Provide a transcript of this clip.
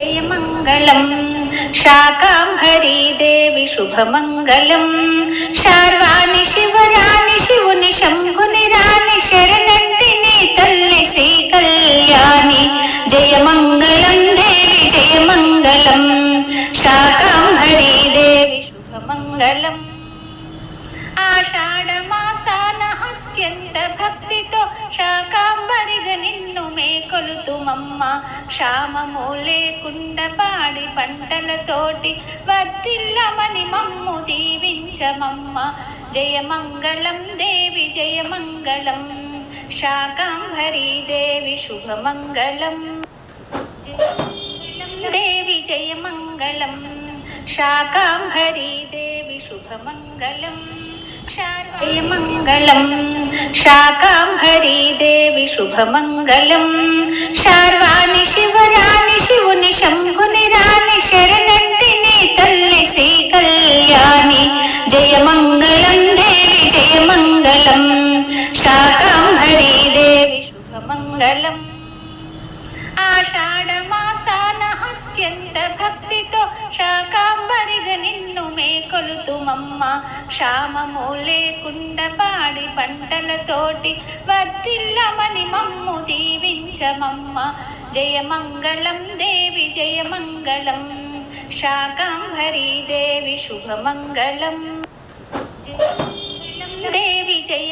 जयमङ्गलं शाकाम्भरी देवी शुभमङ्गलं शार्वाणि शिवराणि शिवुनि शम्भुनि राणि शरणन्तिनि तल्लि श्री कल्याणि जयमङ्गलं देवी जयमङ्गलं शाकाम्भरी देवी शुभमङ्गलम् ఆషాఢమాసాన అత్యంత భక్తితో శాకాంబరిగా నిన్ను మేకొలుతుమమ్మ క్షామము లేకుండా పాడి పంటలతోటి వర్ధిల్లమని మమ్ము దీవించమమ్మ జయమంగళం దేవి జయమంగళం శాకాంబరీ దేవి శుభమంగళం దేవి జయమంగళం శాకాంబరీ దేవి శుభమంగళం जयमङ्गलं शाकाम्भरी देवी शुभमङ्गलं शार्वाणि शिवराणि शिवुनि शम्भुनि राणि शरणन्तिनि तल्लि श्री कल्याणि जयमङ्गलं देवी जयमङ्गलं शाकाम्भरी देवी शुभमङ्गलम् ఆషాఢమాసాన అత్యంత భక్తితో శాకాంబరిగా నిన్ను మేకొలుతుమమ్మ క్షామము లేకుండా పాడి పంటలతోటి వర్ధిల్లమని మమ్ము దీవించమమ్మ జయమంగళం దేవి జయమంగళం శాకాంబరీ దేవి శుభమంగళం దేవి జయ